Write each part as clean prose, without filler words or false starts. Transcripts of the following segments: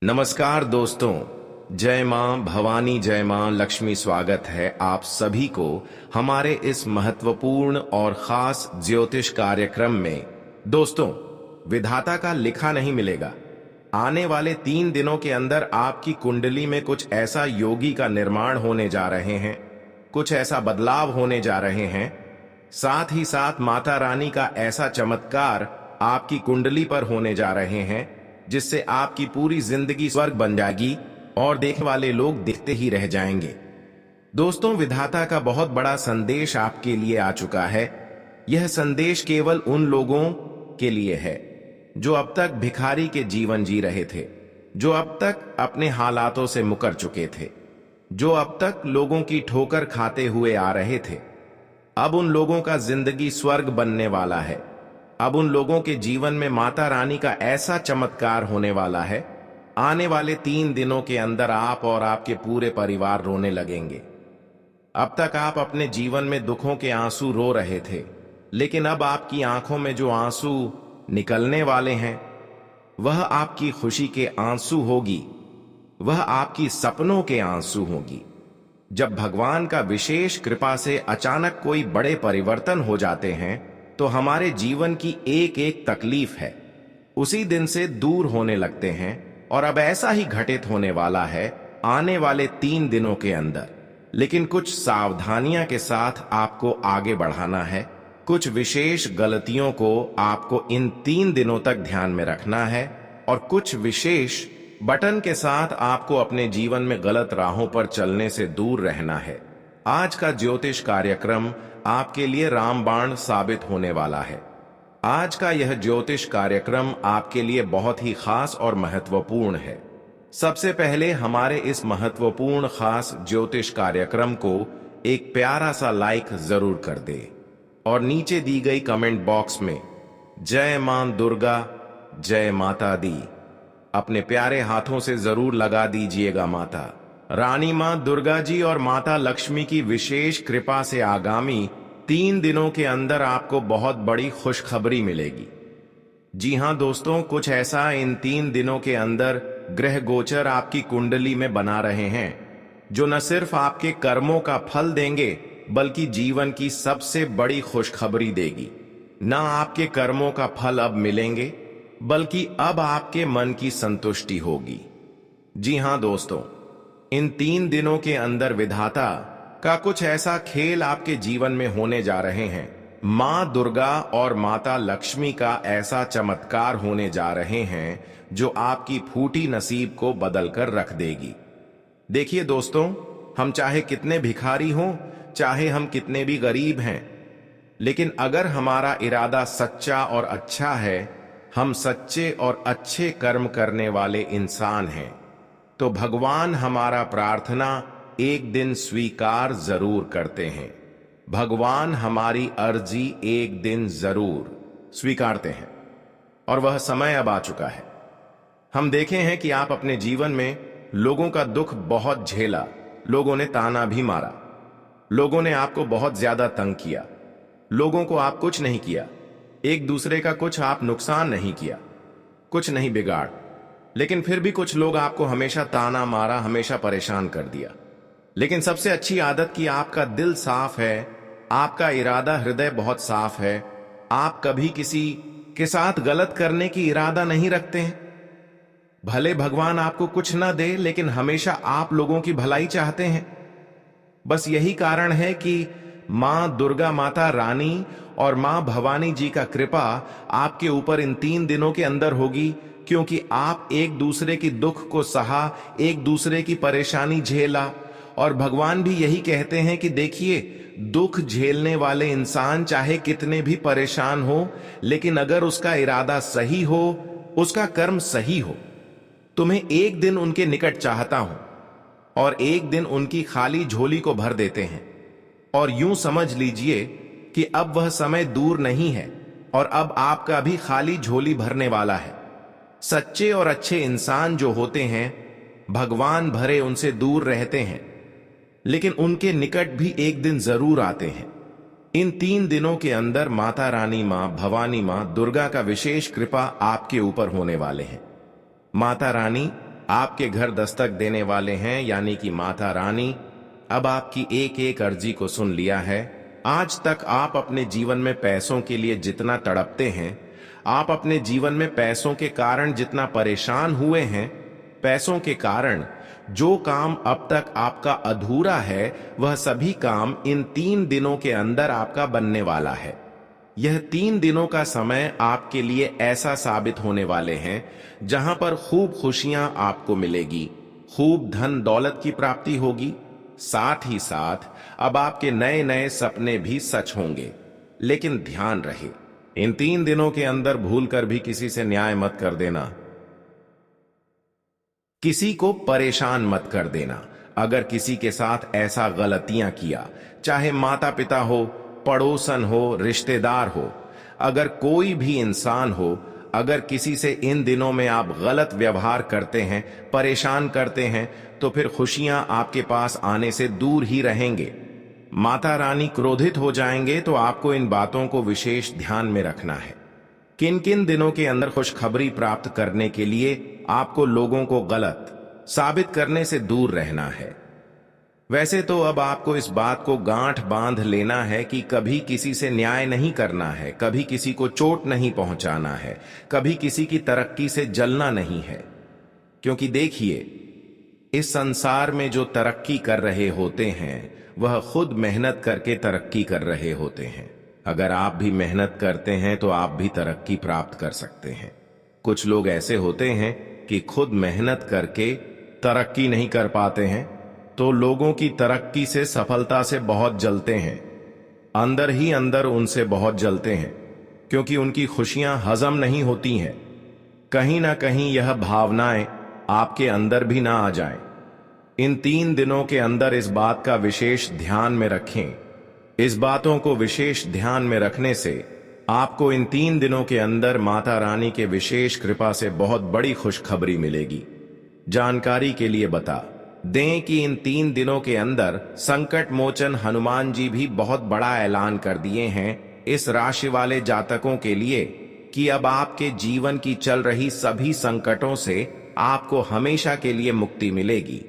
नमस्कार दोस्तों, जय मां भवानी, जय मां लक्ष्मी। स्वागत है आप सभी को हमारे इस महत्वपूर्ण और खास ज्योतिष कार्यक्रम में। दोस्तों, विधाता का लिखा नहीं मिलेगा। आने वाले 3 दिनों के अंदर आपकी कुंडली में कुछ ऐसा योगी का निर्माण होने जा रहे हैं, कुछ ऐसा बदलाव होने जा रहे हैं। साथ ही साथ माता रानी का ऐसा चमत्कार आपकी कुंडली पर होने जा रहे हैं जिससे आपकी पूरी जिंदगी स्वर्ग बन जाएगी और देखने वाले लोग देखते ही रह जाएंगे। दोस्तों, विधाता का बहुत बड़ा संदेश आपके लिए आ चुका है। यह संदेश केवल उन लोगों के लिए है जो अब तक भिखारी के जीवन जी रहे थे, जो अब तक अपने हालातों से मुकर चुके थे, जो अब तक लोगों की ठोकर खाते हुए आ रहे थे। अब उन लोगों का जिंदगी स्वर्ग बनने वाला है। अब उन लोगों के जीवन में माता रानी का ऐसा चमत्कार होने वाला है, आने वाले 3 दिनों के अंदर आप और आपके पूरे परिवार रोने लगेंगे। अब तक आप अपने जीवन में दुखों के आंसू रो रहे थे, लेकिन अब आपकी आंखों में जो आंसू निकलने वाले हैं वह आपकी खुशी के आंसू होगी, वह आपकी सपनों के आंसू होगी। जब भगवान का विशेष कृपा से अचानक कोई बड़े परिवर्तन हो जाते हैं तो हमारे जीवन की एक एक तकलीफ है उसी दिन से दूर होने लगते हैं। और अब ऐसा ही घटित होने वाला है आने वाले 3 दिनों के अंदर। लेकिन कुछ सावधानियां के साथ आपको आगे बढ़ाना है। कुछ विशेष गलतियों को आपको इन 3 दिनों तक ध्यान में रखना है और कुछ विशेष बटन के साथ आपको अपने जीवन में गलत राहों पर चलने से दूर रहना है। आज का ज्योतिष कार्यक्रम आपके लिए रामबाण साबित होने वाला है। आज का यह ज्योतिष कार्यक्रम आपके लिए बहुत ही खास और महत्वपूर्ण है। सबसे पहले हमारे इस महत्वपूर्ण खास ज्योतिष कार्यक्रम को एक प्यारा सा लाइक जरूर कर दे और नीचे दी गई कमेंट बॉक्स में जय मां दुर्गा, जय माता दी अपने प्यारे हाथों से जरूर लगा दीजिएगा। माता रानी मां दुर्गा जी और माता लक्ष्मी की विशेष कृपा से आगामी 3 दिनों के अंदर आपको बहुत बड़ी खुशखबरी मिलेगी। जी हां दोस्तों, कुछ ऐसा इन 3 दिनों के अंदर ग्रह गोचर आपकी कुंडली में बना रहे हैं जो न सिर्फ आपके कर्मों का फल देंगे बल्कि जीवन की सबसे बड़ी खुशखबरी देगी। न आपके कर्मों का फल अब मिलेंगे बल्कि अब आपके मन की संतुष्टि होगी। जी हां दोस्तों, इन 3 दिनों के अंदर विधाता का कुछ ऐसा खेल आपके जीवन में होने जा रहे हैं। मां दुर्गा और माता लक्ष्मी का ऐसा चमत्कार होने जा रहे हैं जो आपकी फूटी नसीब को बदल कर रख देगी। देखिए दोस्तों, हम चाहे कितने भिखारी हों, चाहे हम कितने भी गरीब हैं, लेकिन अगर हमारा इरादा सच्चा और अच्छा है, हम सच्चे और अच्छे कर्म करने वाले इंसान हैं, तो भगवान हमारा प्रार्थना एक दिन स्वीकार जरूर करते हैं। भगवान हमारी अर्जी एक दिन जरूर स्वीकारते हैं और वह समय अब आ चुका है। हम देखे हैं कि आप अपने जीवन में लोगों का दुख बहुत झेला, लोगों ने ताना भी मारा, लोगों ने आपको बहुत ज्यादा तंग किया, लोगों को आप कुछ नहीं किया, एक दूसरे का कुछ आप नुकसान नहीं किया, कुछ नहीं बिगाड़, लेकिन फिर भी कुछ लोग आपको हमेशा ताना मारा, हमेशा परेशान कर दिया। लेकिन सबसे अच्छी आदत कि आपका दिल साफ है, आपका इरादा हृदय बहुत साफ है, आप कभी किसी के साथ गलत करने की इरादा नहीं रखते हैं। भले भगवान आपको कुछ ना दे, लेकिन हमेशा आप लोगों की भलाई चाहते हैं। बस यही कारण है कि मां दुर्गा माता रानी और मां भवानी जी का कृपा आपके ऊपर इन 3 दिनों के अंदर होगी, क्योंकि आप एक दूसरे की दुख को सहा, एक दूसरे की परेशानी झेला। और भगवान भी यही कहते हैं कि देखिए, दुख झेलने वाले इंसान चाहे कितने भी परेशान हो, लेकिन अगर उसका इरादा सही हो, उसका कर्म सही हो, तुम्हें एक दिन उनके निकट चाहता हूं और एक दिन उनकी खाली झोली को भर देते हैं। और यूं समझ लीजिए कि अब वह समय दूर नहीं है और अब आपका भी खाली झोली भरने वाला है। सच्चे और अच्छे इंसान जो होते हैं, भगवान भरे उनसे दूर रहते हैं, लेकिन उनके निकट भी एक दिन जरूर आते हैं। इन 3 दिनों के अंदर माता रानी मां भवानी मां दुर्गा का विशेष कृपा आपके ऊपर होने वाले हैं। माता रानी आपके घर दस्तक देने वाले हैं, यानी कि माता रानी अब आपकी एक एक अर्जी को सुन लिया है। आज तक आप अपने जीवन में पैसों के लिए जितना तड़पते हैं, आप अपने जीवन में पैसों के कारण जितना परेशान हुए हैं, पैसों के कारण जो काम अब तक आपका अधूरा है, वह सभी काम इन 3 दिनों के अंदर आपका बनने वाला है। यह 3 दिनों का समय आपके लिए ऐसा साबित होने वाले हैं जहां पर खूब खुशियां आपको मिलेगी, खूब धन दौलत की प्राप्ति होगी। साथ ही साथ अब आपके नए नए सपने भी सच होंगे। लेकिन ध्यान रहे, इन 3 दिनों के अंदर भूलकर भी किसी से न्याय मत कर देना, किसी को परेशान मत कर देना। अगर किसी के साथ ऐसा गलतियां किया, चाहे माता पिता हो, पड़ोसन हो, रिश्तेदार हो, अगर कोई भी इंसान हो, अगर किसी से इन दिनों में आप गलत व्यवहार करते हैं, परेशान करते हैं, तो फिर खुशियां आपके पास आने से दूर ही रहेंगे। माता रानी क्रोधित हो जाएंगे। तो आपको इन बातों को विशेष ध्यान में रखना है। किन किन दिनों के अंदर खुशखबरी प्राप्त करने के लिए आपको लोगों को गलत साबित करने से दूर रहना है। वैसे तो अब आपको इस बात को गांठ बांध लेना है कि कभी किसी से न्याय नहीं करना है, कभी किसी को चोट नहीं पहुंचाना है, कभी किसी की तरक्की से जलना नहीं है। क्योंकि देखिए, इस संसार में जो तरक्की कर रहे होते हैं, वह खुद मेहनत करके तरक्की कर रहे होते हैं। अगर आप भी मेहनत करते हैं तो आप भी तरक्की प्राप्त कर सकते हैं। कुछ लोग ऐसे होते हैं कि खुद मेहनत करके तरक्की नहीं कर पाते हैं, तो लोगों की तरक्की से, सफलता से बहुत जलते हैं, अंदर ही अंदर उनसे बहुत जलते हैं, क्योंकि उनकी खुशियां हजम नहीं होती हैं। कहीं ना कहीं यह भावनाएं आपके अंदर भी ना आ जाएं। इन 3 दिनों के अंदर इस बात का विशेष ध्यान में रखें। इस बातों को विशेष ध्यान में रखने से आपको इन 3 दिनों के अंदर माता रानी के विशेष कृपा से बहुत बड़ी खुशखबरी मिलेगी। जानकारी के लिए बता दें कि इन 3 दिनों के अंदर संकट मोचन हनुमान जी भी बहुत बड़ा ऐलान कर दिए हैं इस राशि वाले जातकों के लिए कि अब आपके जीवन की चल रही सभी संकटों से आपको हमेशा के लिए मुक्ति मिलेगी।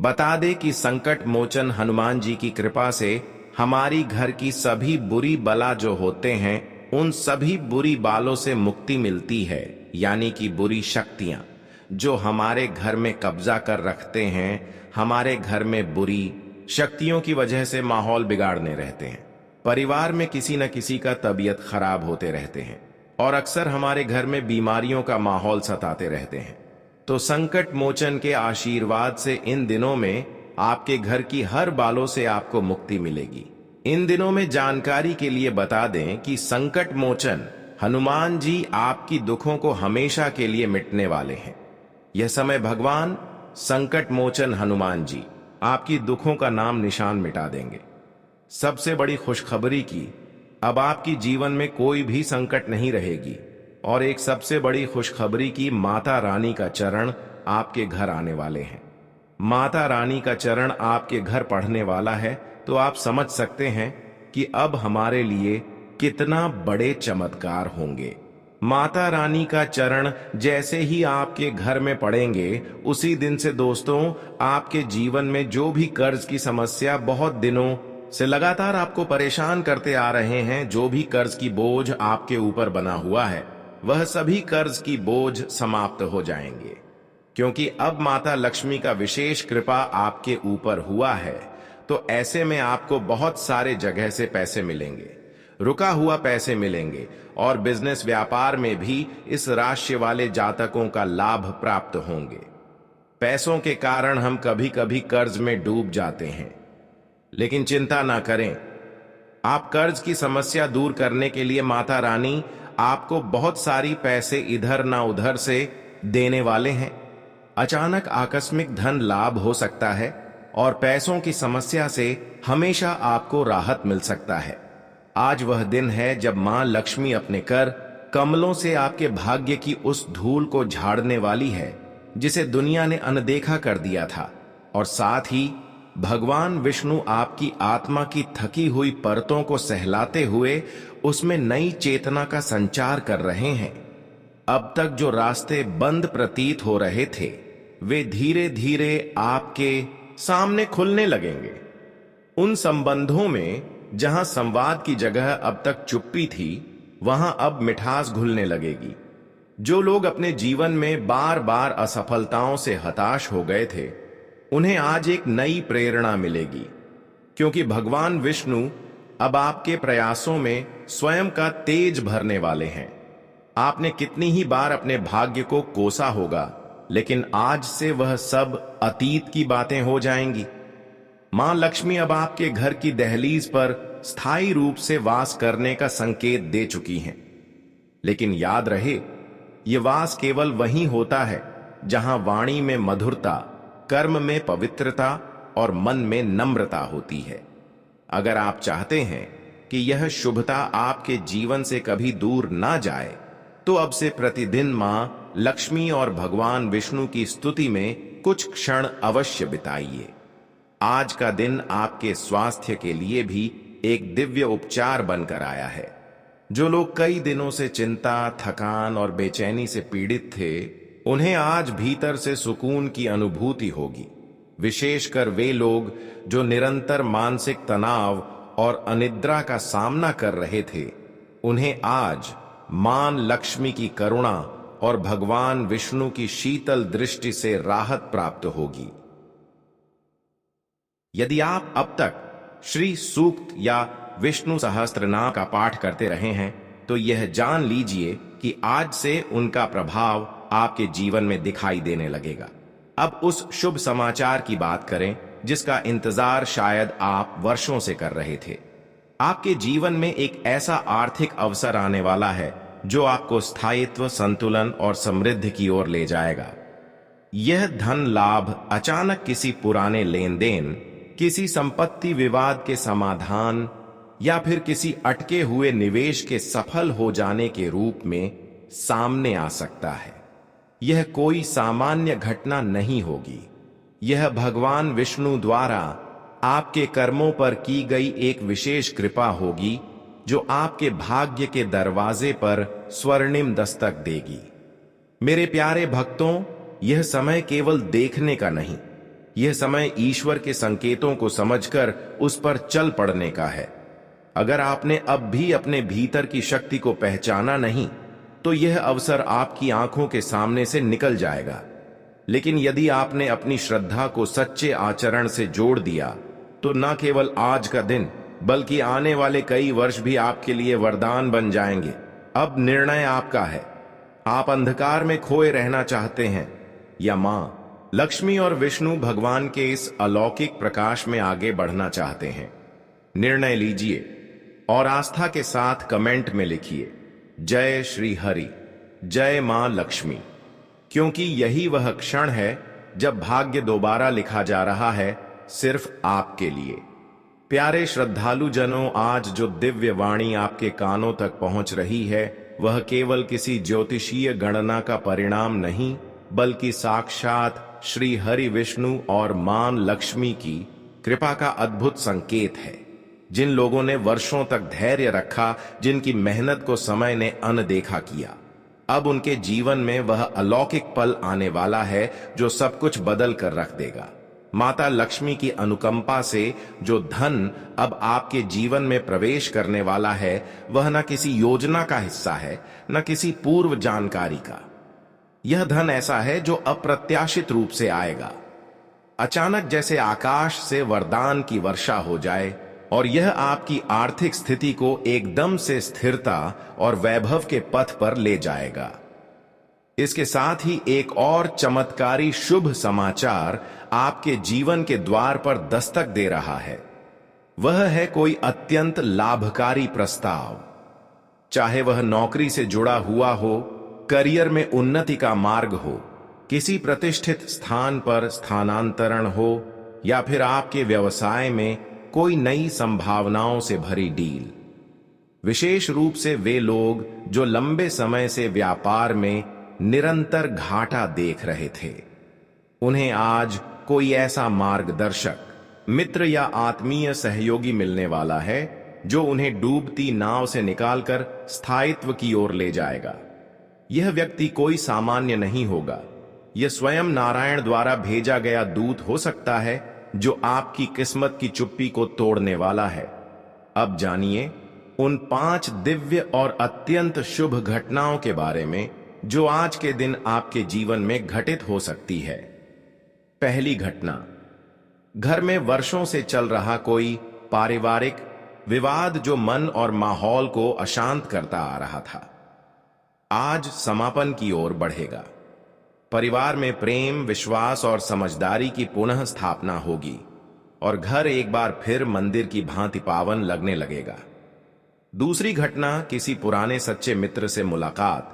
बता दे कि संकट मोचन हनुमान जी की कृपा से हमारी घर की सभी बुरी बला जो होते हैं, उन सभी बुरी बालों से मुक्ति मिलती है, यानी कि बुरी शक्तियां जो हमारे घर में कब्जा कर रखते हैं, हमारे घर में बुरी शक्तियों की वजह से माहौल बिगाड़ने रहते हैं। परिवार में किसी न किसी का तबीयत खराब होते रहते हैं और अक्सर हमारे घर में बीमारियों का माहौल सताते रहते हैं। तो संकट मोचन के आशीर्वाद से इन दिनों में आपके घर की हर बालों से आपको मुक्ति मिलेगी। इन दिनों में जानकारी के लिए बता दें कि संकट मोचन हनुमान जी आपकी दुखों को हमेशा के लिए मिटने वाले हैं। यह समय भगवान संकट मोचन हनुमान जी आपकी दुखों का नाम निशान मिटा देंगे। सबसे बड़ी खुशखबरी की, अब आपकी जीवन में कोई भी संकट नहीं रहेगी। और एक सबसे बड़ी खुशखबरी की, माता रानी का चरण आपके घर आने वाले हैं। माता रानी का चरण आपके घर पढ़ने वाला है, तो आप समझ सकते हैं कि अब हमारे लिए कितना बड़े चमत्कार होंगे। माता रानी का चरण जैसे ही आपके घर में पड़ेंगे, उसी दिन से दोस्तों आपके जीवन में जो भी कर्ज की समस्या बहुत दिनों से लगातार आपको परेशान करते आ रहे हैं, जो भी कर्ज की बोझ आपके ऊपर बना हुआ है, वह सभी कर्ज की बोझ समाप्त हो जाएंगे। क्योंकि अब माता लक्ष्मी का विशेष कृपा आपके ऊपर हुआ है, तो ऐसे में आपको बहुत सारे जगह से पैसे मिलेंगे, रुका हुआ पैसे मिलेंगे और बिजनेस व्यापार में भी इस राशि वाले जातकों का लाभ प्राप्त होंगे। पैसों के कारण हम कभी कभी कर्ज में डूब जाते हैं, लेकिन चिंता ना करें। आप कर्ज की समस्या दूर करने के लिए माता रानी आपको बहुत सारी पैसे इधर ना उधर से देने वाले हैं। अचानक आकस्मिक धन लाभ हो सकता है और पैसों की समस्या से हमेशा आपको राहत मिल सकता है। आज वह दिन है जब मां लक्ष्मी अपने कर कमलों से आपके भाग्य की उस धूल को झाड़ने वाली है जिसे दुनिया ने अनदेखा कर दिया था। और साथ ही भगवान विष्णु आपकी आत्मा की थकी हुई परतों को सहलाते हुए उसमें नई चेतना का संचार कर रहे हैं। अब तक जो रास्ते बंद प्रतीत हो रहे थे, वे धीरे धीरे आपके सामने खुलने लगेंगे। उन संबंधों में जहां संवाद की जगह अब तक चुप्पी थी, वहां अब मिठास घुलने लगेगी। जो लोग अपने जीवन में बार बार असफलताओं से हताश हो गए थे, उन्हें आज एक नई प्रेरणा मिलेगी, क्योंकि भगवान विष्णु अब आपके प्रयासों में स्वयं का तेज भरने वाले हैं। आपने कितनी ही बार अपने भाग्य को कोसा होगा, लेकिन आज से वह सब अतीत की बातें हो जाएंगी। मां लक्ष्मी अब आपके घर की दहलीज पर स्थायी रूप से वास करने का संकेत दे चुकी हैं। लेकिन याद रहे, यह वास केवल वहीं होता है जहां वाणी में मधुरता, कर्म में पवित्रता और मन में नम्रता होती है। अगर आप चाहते हैं कि यह शुभता आपके जीवन से कभी दूर ना जाए, तो अब से प्रतिदिन मां लक्ष्मी और भगवान विष्णु की स्तुति में कुछ क्षण अवश्य बिताइए। आज का दिन आपके स्वास्थ्य के लिए भी एक दिव्य उपचार बनकर आया है। जो लोग कई दिनों से चिंता, थकान और बेचैनी से पीड़ित थे, उन्हें आज भीतर से सुकून की अनुभूति होगी। विशेषकर वे लोग जो निरंतर मानसिक तनाव और अनिद्रा का सामना कर रहे थे, उन्हें आज मां लक्ष्मी की करुणा और भगवान विष्णु की शीतल दृष्टि से राहत प्राप्त होगी। यदि आप अब तक श्री सूक्त या विष्णु सहस्त्रनाम का पाठ करते रहे हैं, तो यह जान लीजिए कि आज से उनका प्रभाव आपके जीवन में दिखाई देने लगेगा। अब उस शुभ समाचार की बात करें जिसका इंतजार शायद आप वर्षों से कर रहे थे। आपके जीवन में एक ऐसा आर्थिक अवसर आने वाला है जो आपको स्थायित्व, संतुलन और समृद्धि की ओर ले जाएगा। यह धन लाभ अचानक किसी पुराने लेन देन, किसी संपत्ति विवाद के समाधान या फिर किसी अटके हुए निवेश के सफल हो जाने के रूप में सामने आ सकता है। यह कोई सामान्य घटना नहीं होगी। यह भगवान विष्णु द्वारा आपके कर्मों पर की गई एक विशेष कृपा होगी, जो आपके भाग्य के दरवाजे पर स्वर्णिम दस्तक देगी। मेरे प्यारे भक्तों, यह समय केवल देखने का नहीं, यह समय ईश्वर के संकेतों को समझकर उस पर चल पड़ने का है। अगर आपने अब भी अपने भीतर की शक्ति को पहचाना नहीं, तो यह अवसर आपकी आंखों के सामने से निकल जाएगा। लेकिन यदि आपने अपनी श्रद्धा को सच्चे आचरण से जोड़ दिया, तो न केवल आज का दिन बल्कि आने वाले कई वर्ष भी आपके लिए वरदान बन जाएंगे। अब निर्णय आपका है। आप अंधकार में खोए रहना चाहते हैं या मां लक्ष्मी और विष्णु भगवान के इस अलौकिक प्रकाश में आगे बढ़ना चाहते हैं? निर्णय लीजिए और आस्था के साथ कमेंट में लिखिए, जय श्री हरि, जय मां लक्ष्मी, क्योंकि यही वह क्षण है जब भाग्य दोबारा लिखा जा रहा है, सिर्फ आपके लिए। प्यारे श्रद्धालु जनों, आज जो दिव्य वाणी आपके कानों तक पहुंच रही है, वह केवल किसी ज्योतिषीय गणना का परिणाम नहीं, बल्कि साक्षात श्री हरि विष्णु और मां लक्ष्मी की कृपा का अद्भुत संकेत है। जिन लोगों ने वर्षों तक धैर्य रखा, जिनकी मेहनत को समय ने अनदेखा किया, अब उनके जीवन में वह अलौकिक पल आने वाला है जो सब कुछ बदल कर रख देगा। माता लक्ष्मी की अनुकंपा से जो धन अब आपके जीवन में प्रवेश करने वाला है, वह न किसी योजना का हिस्सा है, न किसी पूर्व जानकारी का। यह धन ऐसा है जो अप्रत्याशित रूप से आएगा, अचानक, जैसे आकाश से वरदान की वर्षा हो जाए, और यह आपकी आर्थिक स्थिति को एकदम से स्थिरता और वैभव के पथ पर ले जाएगा। इसके साथ ही एक और चमत्कारी शुभ समाचार आपके जीवन के द्वार पर दस्तक दे रहा है। वह है कोई अत्यंत लाभकारी प्रस्ताव। चाहे वह नौकरी से जुड़ा हुआ हो, करियर में उन्नति का मार्ग हो, किसी प्रतिष्ठित स्थान पर स्थानांतरण हो, या फिर आपके व्यवसाय में कोई नई संभावनाओं से भरी डील। विशेष रूप से वे लोग जो लंबे समय से व्यापार में निरंतर घाटा देख रहे थे, उन्हें आज कोई ऐसा मार्गदर्शक, मित्र या आत्मीय सहयोगी मिलने वाला है जो उन्हें डूबती नाव से निकालकर स्थायित्व की ओर ले जाएगा। यह व्यक्ति कोई सामान्य नहीं होगा। यह स्वयं नारायण द्वारा भेजा गया दूत हो सकता है जो आपकी किस्मत की चुप्पी को तोड़ने वाला है। अब जानिए उन 5 दिव्य और अत्यंत शुभ घटनाओं के बारे में जो आज के दिन आपके जीवन में घटित हो सकती है। पहली घटना, घर में वर्षों से चल रहा कोई पारिवारिक विवाद जो मन और माहौल को अशांत करता आ रहा था, आज समापन की ओर बढ़ेगा। परिवार में प्रेम, विश्वास और समझदारी की पुनः स्थापना होगी और घर एक बार फिर मंदिर की भांति पावन लगने लगेगा। दूसरी घटना, किसी पुराने सच्चे मित्र से मुलाकात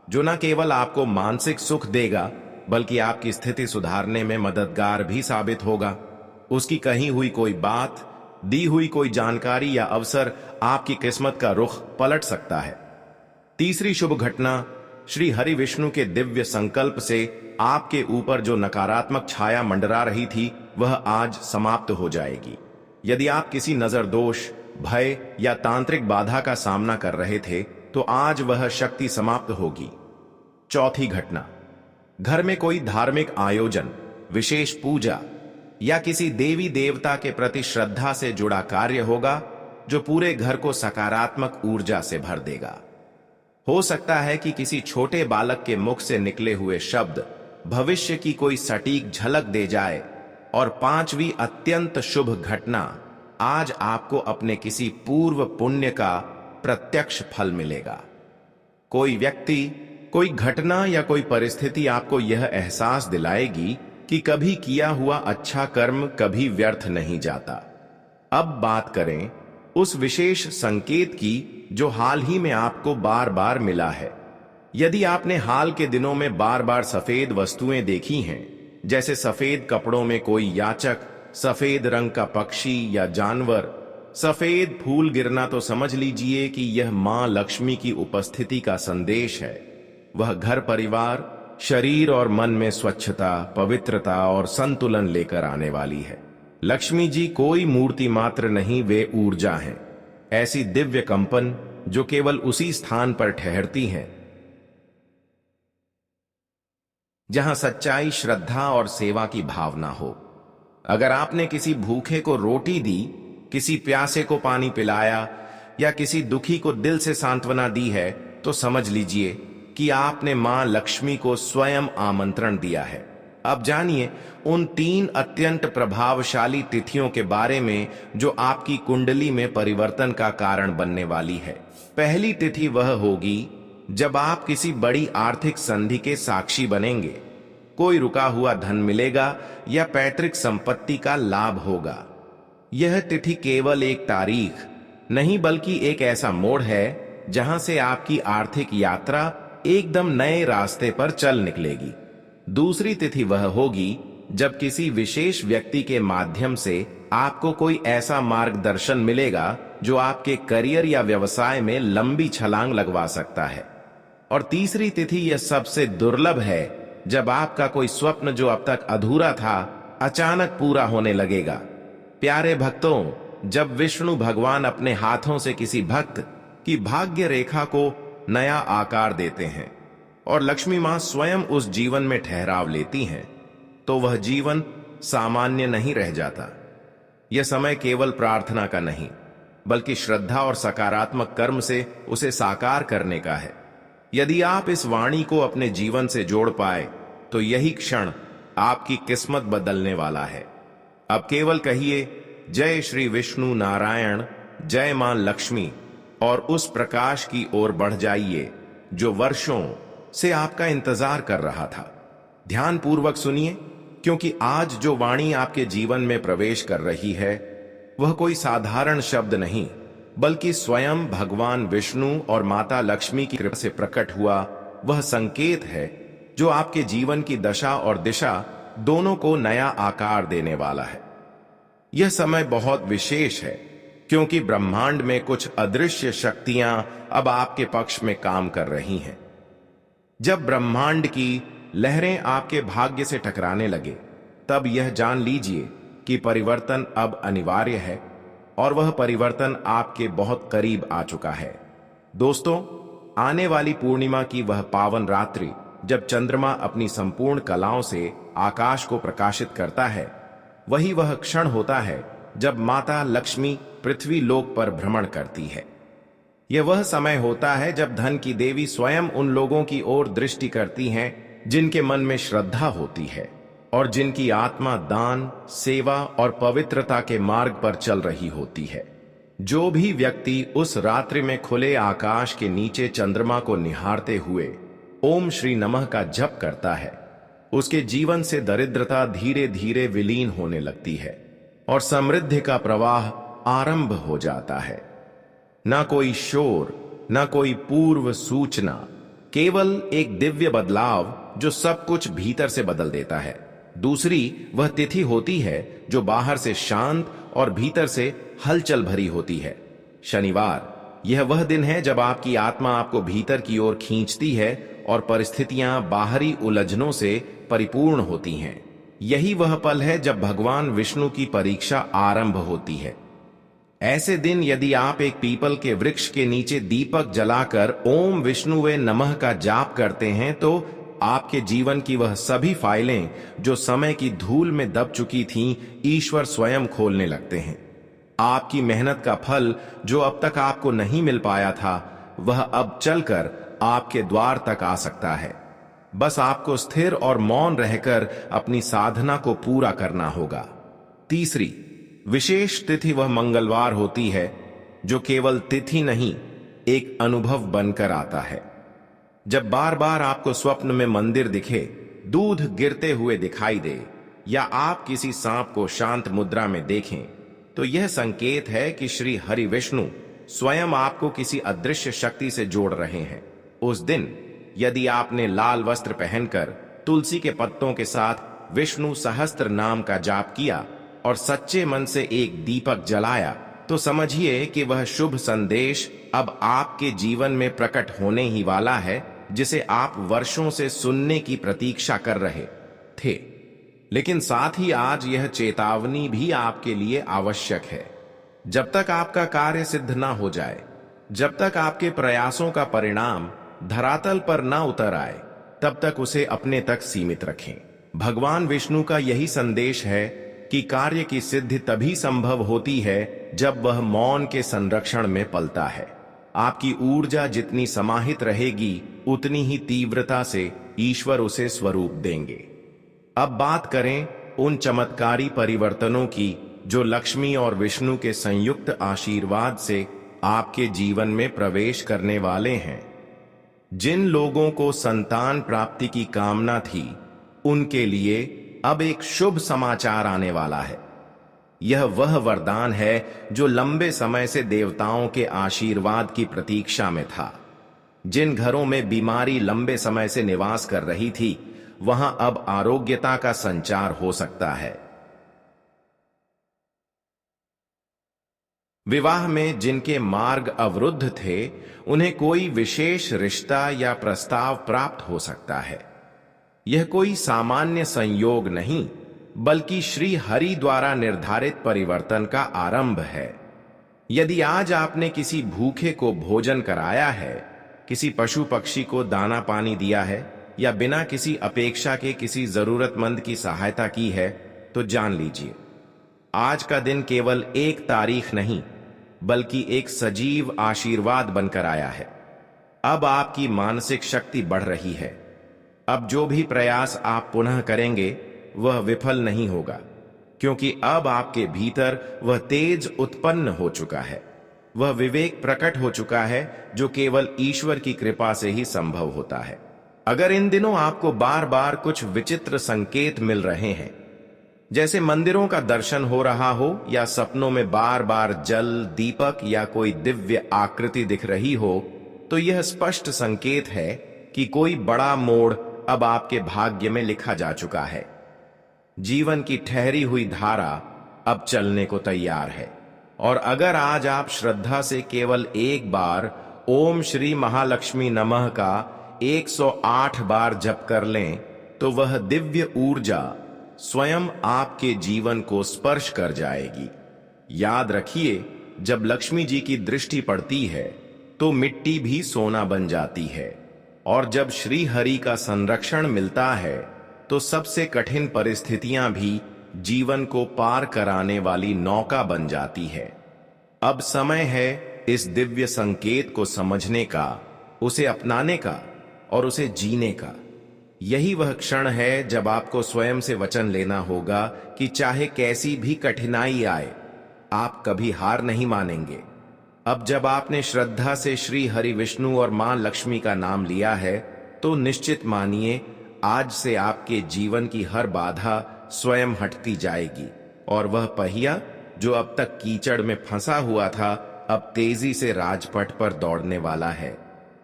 जो न केवल आपको मानसिक सुख देगा बल्कि आपकी स्थिति सुधारने में मददगार भी साबित होगा। उसकी कही हुई कोई बात, दी हुई कोई जानकारी या अवसर आपकी किस्मत का रुख पलट सकता है। तीसरी शुभ घटना, श्री हरि विष्णु के दिव्य संकल्प से आपके ऊपर जो नकारात्मक छाया मंडरा रही थी वह आज समाप्त हो जाएगी। यदि आप किसी नजर दोष, भय या तांत्रिक बाधा का सामना कर रहे थे तो आज वह शक्ति समाप्त होगी। चौथी घटना, घर में कोई धार्मिक आयोजन, विशेष पूजा या किसी देवी देवता के प्रति श्रद्धा से जुड़ा कार्य होगा जो पूरे घर को सकारात्मक ऊर्जा से भर देगा। हो सकता है कि किसी छोटे बालक के मुख से निकले हुए शब्द भविष्य की कोई सटीक झलक दे जाए। और पांचवी अत्यंत शुभ घटना, आज आपको अपने किसी पूर्व पुण्य का प्रत्यक्ष फल मिलेगा। कोई व्यक्ति, कोई घटना या कोई परिस्थिति आपको यह एहसास दिलाएगी कि कभी किया हुआ अच्छा कर्म कभी व्यर्थ नहीं जाता। अब बात करें उस विशेष संकेत की जो हाल ही में आपको बार बार मिला है। यदि आपने हाल के दिनों में बार बार सफेद वस्तुएं देखी हैं, जैसे सफेद कपड़ों में कोई याचक, सफेद रंग का पक्षी या जानवर, सफेद फूल गिरना, तो समझ लीजिए कि यह मां लक्ष्मी की उपस्थिति का संदेश है। वह घर, परिवार, शरीर और मन में स्वच्छता, पवित्रता और संतुलन लेकर आने वाली है। लक्ष्मी जी कोई मूर्ति मात्र नहीं, वे ऊर्जा हैं, ऐसी दिव्य कंपन जो केवल उसी स्थान पर ठहरती हैं जहां सच्चाई, श्रद्धा और सेवा की भावना हो। अगर आपने किसी भूखे को रोटी दी, किसी प्यासे को पानी पिलाया या किसी दुखी को दिल से सांत्वना दी है, तो समझ लीजिए कि आपने मां लक्ष्मी को स्वयं आमंत्रण दिया है। अब जानिए उन 3 अत्यंत प्रभावशाली तिथियों के बारे में जो आपकी कुंडली में परिवर्तन का कारण बनने वाली है। पहली तिथि वह होगी जब आप किसी बड़ी आर्थिक संधि के साक्षी बनेंगे। कोई रुका हुआ धन मिलेगा या पैतृक संपत्ति का लाभ होगा। यह तिथि केवल एक तारीख नहीं बल्कि एक ऐसा मोड़ है जहां से आपकी आर्थिक यात्रा एकदम नए रास्ते पर चल निकलेगी। दूसरी तिथि वह होगी जब किसी विशेष व्यक्ति के माध्यम से आपको कोई ऐसा मार्गदर्शन मिलेगा जो आपके करियर या व्यवसाय में लंबी छलांग लगवा सकता है। और तीसरी तिथि यह सबसे दुर्लभ है जब आपका कोई स्वप्न जो अब तक अधूरा था अचानक पूरा होने लगेगा। प्यारे भक्तों, जब विष्णु भगवान अपने हाथों से किसी भक्त की भाग्य रेखा को नया आकार देते हैं और लक्ष्मी मां स्वयं उस जीवन में ठहराव लेती हैं, तो वह जीवन सामान्य नहीं रह जाता। यह समय केवल प्रार्थना का नहीं बल्कि श्रद्धा और सकारात्मक कर्म से उसे साकार करने का है। यदि आप इस वाणी को अपने जीवन से जोड़ पाए तो यही क्षण आपकी किस्मत बदलने वाला है। अब केवल कहिए जय श्री विष्णु नारायण, जय मां लक्ष्मी और उस प्रकाश की ओर बढ़ जाइए जो वर्षों से आपका इंतजार कर रहा था। ध्यान पूर्वक सुनिए, क्योंकि आज जो वाणी आपके जीवन में प्रवेश कर रही है वह कोई साधारण शब्द नहीं बल्कि स्वयं भगवान विष्णु और माता लक्ष्मी की कृपा से प्रकट हुआ वह संकेत है जो आपके जीवन की दशा और दिशा दोनों को नया आकार देने वाला है। यह समय बहुत विशेष है क्योंकि ब्रह्मांड में कुछ अदृश्य शक्तियां अब आपके पक्ष में काम कर रही हैं। जब ब्रह्मांड की लहरें आपके भाग्य से टकराने लगे तब यह जान लीजिए कि परिवर्तन अब अनिवार्य है और वह परिवर्तन आपके बहुत करीब आ चुका है। दोस्तों, आने वाली पूर्णिमा की वह पावन रात्रि जब चंद्रमा अपनी संपूर्ण कलाओं से आकाश को प्रकाशित करता है, वही वह क्षण होता है जब माता लक्ष्मी पृथ्वी लोक पर भ्रमण करती है। यह वह समय होता है जब धन की देवी स्वयं उन लोगों की ओर दृष्टि करती हैं जिनके मन में श्रद्धा होती है और जिनकी आत्मा दान, सेवा और पवित्रता के मार्ग पर चल रही होती है। जो भी व्यक्ति उस रात्रि में खुले आकाश के नीचे चंद्रमा को निहारते हुए ओम श्री नमः का जप करता है, उसके जीवन से दरिद्रता धीरे धीरे विलीन होने लगती है और समृद्धि का प्रवाह आरंभ हो जाता है। ना कोई शोर, ना कोई पूर्व सूचना, केवल एक दिव्य बदलाव जो सब कुछ भीतर से बदल देता है। दूसरी वह तिथि होती है जो बाहर से शांत और भीतर से हलचल भरी होती है। शनिवार यह वह दिन है जब आपकी आत्मा आपको भीतर की ओर खींचती है और परिस्थितियां बाहरी उलझनों से परिपूर्ण होती हैं। यही वह पल है जब भगवान विष्णु की परीक्षा आरंभ होती है। ऐसे दिन यदि आप एक पीपल के वृक्ष के नीचे दीपक जलाकर ओम विष्णुवे नमः का जाप करते हैं तो आपके जीवन की वह सभी फाइलें जो समय की धूल में दब चुकी थीं, ईश्वर स्वयं खोलने लगते हैं। आपकी मेहनत का फल जो अब तक आपको नहीं मिल पाया था, वह अब चलकर आपके द्वार तक आ सकता है। बस आपको स्थिर और मौन रहकर अपनी साधना को पूरा करना होगा। तीसरी विशेष तिथि वह मंगलवार होती है जो केवल तिथि नहीं, एक अनुभव बनकर आता है। जब बार बार आपको स्वप्न में मंदिर दिखे, दूध गिरते हुए दिखाई दे या आप किसी सांप को शांत मुद्रा में देखें, तो यह संकेत है कि श्री हरि विष्णु स्वयं आपको किसी अदृश्य शक्ति से जोड़ रहे हैं। उस दिन यदि आपने लाल वस्त्र पहनकर तुलसी के पत्तों के साथ विष्णु सहस्त्र नाम का जाप किया और सच्चे मन से एक दीपक जलाया, तो समझिए कि वह शुभ संदेश अब आपके जीवन में प्रकट होने ही वाला है, जिसे आप वर्षों से सुनने की प्रतीक्षा कर रहे थे। लेकिन साथ ही आज यह चेतावनी भी आपके लिए आवश्यक है। जब तक आपका कार्य सिद्ध ना हो जाए, जब तक आपके प्रयासों का परिणाम धरातल पर ना उतर आए, तब तक उसे अपने तक सीमित रखें। भगवान विष्णु का यही संदेश है कि कार्य की सिद्धि तभी संभव होती है जब वह मौन के संरक्षण में पलता है। आपकी ऊर्जा जितनी समाहित रहेगी, उतनी ही तीव्रता से ईश्वर उसे स्वरूप देंगे। अब बात करें उन चमत्कारी परिवर्तनों की जो लक्ष्मी और विष्णु के संयुक्त आशीर्वाद से आपके जीवन में प्रवेश करने वाले हैं। जिन लोगों को संतान प्राप्ति की कामना थी, उनके लिए अब एक शुभ समाचार आने वाला है। यह वह वरदान है जो लंबे समय से देवताओं के आशीर्वाद की प्रतीक्षा में था। जिन घरों में बीमारी लंबे समय से निवास कर रही थी, वहां अब आरोग्यता का संचार हो सकता है। विवाह में जिनके मार्ग अवरुद्ध थे, उन्हें कोई विशेष रिश्ता या प्रस्ताव प्राप्त हो सकता है। यह कोई सामान्य संयोग नहीं, बल्कि श्री हरि द्वारा निर्धारित परिवर्तन का आरंभ है। यदि आज आपने किसी भूखे को भोजन कराया है, किसी पशु पक्षी को दाना पानी दिया है या बिना किसी अपेक्षा के किसी जरूरतमंद की सहायता की है, तो जान लीजिए आज का दिन केवल एक तारीख नहीं, बल्कि एक सजीव आशीर्वाद बनकर आया है। अब आपकी मानसिक शक्ति बढ़ रही है। अब जो भी प्रयास आप पुनः करेंगे वह विफल नहीं होगा, क्योंकि अब आपके भीतर वह तेज उत्पन्न हो चुका है। वह विवेक प्रकट हो चुका है जो केवल ईश्वर की कृपा से ही संभव होता है। अगर इन दिनों आपको बार बार कुछ विचित्र संकेत मिल रहे हैं, जैसे मंदिरों का दर्शन हो रहा हो या सपनों में बार बार जल, दीपक या कोई दिव्य आकृति दिख रही हो, तो यह स्पष्ट संकेत है कि कोई बड़ा मोड़ अब आपके भाग्य में लिखा जा चुका है। जीवन की ठहरी हुई धारा अब चलने को तैयार है। और अगर आज आप श्रद्धा से केवल एक बार ओम श्री महालक्ष्मी नमः का 108 बार जप कर लें, तो वह दिव्य ऊर्जा स्वयं आपके जीवन को स्पर्श कर जाएगी। याद रखिए, जब लक्ष्मी जी की दृष्टि पड़ती है तो मिट्टी भी सोना बन जाती है। और जब श्री हरि का संरक्षण मिलता है तो सबसे कठिन परिस्थितियां भी जीवन को पार कराने वाली नौका बन जाती है। अब समय है इस दिव्य संकेत को समझने का, उसे अपनाने का और उसे जीने का। यही वह क्षण है जब आपको स्वयं से वचन लेना होगा कि चाहे कैसी भी कठिनाई आए, आप कभी हार नहीं मानेंगे। अब जब आपने श्रद्धा से श्री हरि विष्णु और मां लक्ष्मी का नाम लिया है तो निश्चित मानिए आज से आपके जीवन की हर बाधा स्वयं हटती जाएगी और वह पहिया जो अब तक कीचड़ में फंसा हुआ था अब तेजी से राजपथ पर दौड़ने वाला है।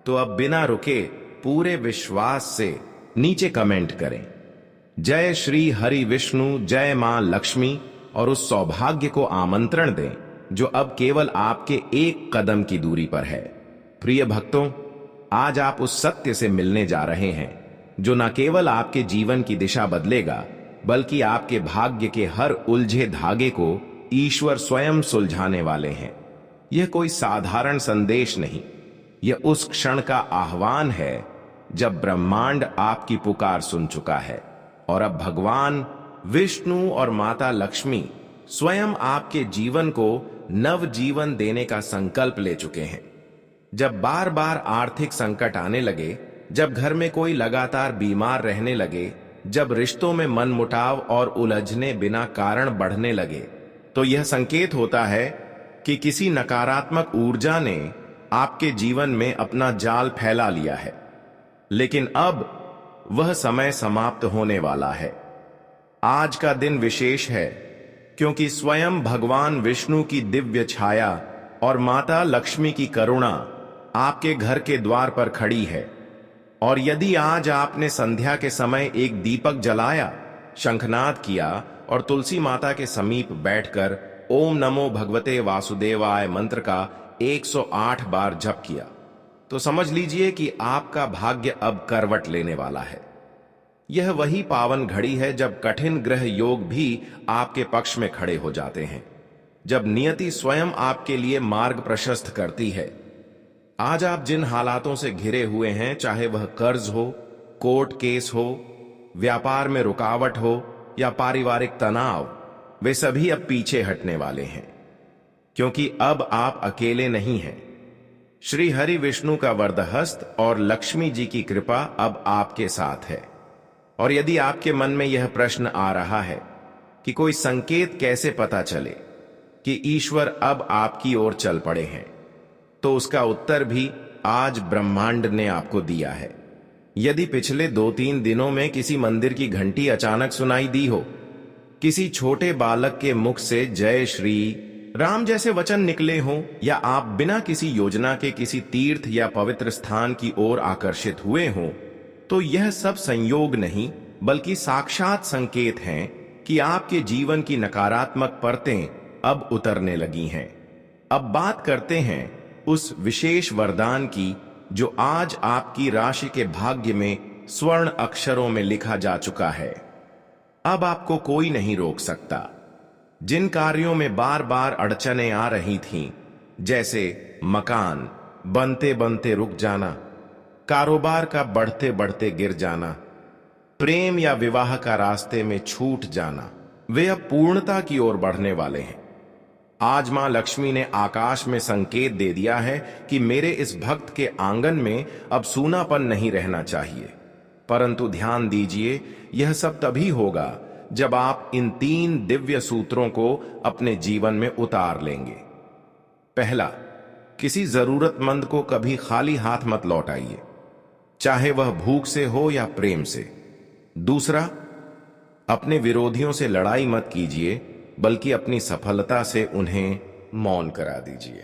तो अब बिना रुके पूरे विश्वास से नीचे कमेंट करें, जय श्री हरि विष्णु, जय मां लक्ष्मी, और उस सौभाग्य को आमंत्रण दें जो अब केवल आपके एक कदम की दूरी पर है। प्रिय भक्तों, आज आप उस सत्य से मिलने जा रहे हैं जो न केवल आपके जीवन की दिशा बदलेगा बल्कि आपके भाग्य के हर उलझे धागे को ईश्वर स्वयं सुलझाने वाले हैं। यह कोई साधारण संदेश नहीं, यह उस क्षण का आह्वान है जब ब्रह्मांड आपकी पुकार सुन चुका है और अब भगवान विष्णु और माता लक्ष्मी स्वयं आपके जीवन को नव जीवन देने का संकल्प ले चुके हैं। जब बार बार आर्थिक संकट आने लगे, जब घर में कोई लगातार बीमार रहने लगे, जब रिश्तों में मनमुटाव और उलझने बिना कारण बढ़ने लगे, तो यह संकेत होता है कि किसी नकारात्मक ऊर्जा ने आपके जीवन में अपना जाल फैला लिया है। लेकिन अब वह समय समाप्त होने वाला है। आज का दिन विशेष है क्योंकि स्वयं भगवान विष्णु की दिव्य छाया और माता लक्ष्मी की करुणा आपके घर के द्वार पर खड़ी है। और यदि आज आपने संध्या के समय एक दीपक जलाया, शंखनाद किया और तुलसी माता के समीप बैठकर ओम नमो भगवते वासुदेवाय मंत्र का 108 बार जप किया, तो समझ लीजिए कि आपका भाग्य अब करवट लेने वाला है। यह वही पावन घड़ी है जब कठिन ग्रह योग भी आपके पक्ष में खड़े हो जाते हैं, जब नियति स्वयं आपके लिए मार्ग प्रशस्त करती है। आज आप जिन हालातों से घिरे हुए हैं, चाहे वह कर्ज हो, कोर्ट केस हो, व्यापार में रुकावट हो या पारिवारिक तनाव, वे सभी अब पीछे हटने वाले हैं क्योंकि अब आप अकेले नहीं हैं। श्री हरि विष्णु का वरदहस्त और लक्ष्मी जी की कृपा अब आपके साथ है। और यदि आपके मन में यह प्रश्न आ रहा है कि कोई संकेत कैसे पता चले कि ईश्वर अब आपकी ओर चल पड़े हैं, तो उसका उत्तर भी आज ब्रह्मांड ने आपको दिया है। यदि पिछले 2-3 दिनों में किसी मंदिर की घंटी अचानक सुनाई दी हो, किसी छोटे बालक के मुख से जय श्री राम जैसे वचन निकले हों, या आप बिना किसी योजना के किसी तीर्थ या पवित्र स्थान की ओर आकर्षित हुए हों, तो यह सब संयोग नहीं बल्कि साक्षात संकेत हैं कि आपके जीवन की नकारात्मक परतें अब उतरने लगी हैं। अब बात करते हैं उस विशेष वरदान की जो आज आपकी राशि के भाग्य में स्वर्ण अक्षरों में लिखा जा चुका है। अब आपको कोई नहीं रोक सकता। जिन कार्यों में बार बार अड़चनें आ रही थीं, जैसे मकान बनते बनते रुक जाना, कारोबार का बढ़ते बढ़ते गिर जाना, प्रेम या विवाह का रास्ते में छूट जाना, वे अब पूर्णता की ओर बढ़ने वाले हैं। आज मां लक्ष्मी ने आकाश में संकेत दे दिया है कि मेरे इस भक्त के आंगन में अब सूनापन नहीं रहना चाहिए। परंतु ध्यान दीजिए, यह सब तभी होगा जब आप इन 3 दिव्य सूत्रों को अपने जीवन में उतार लेंगे। पहला, किसी जरूरतमंद को कभी खाली हाथ मत लौटाइए, चाहे वह भूख से हो या प्रेम से। दूसरा, अपने विरोधियों से लड़ाई मत कीजिए, बल्कि अपनी सफलता से उन्हें मौन करा दीजिए।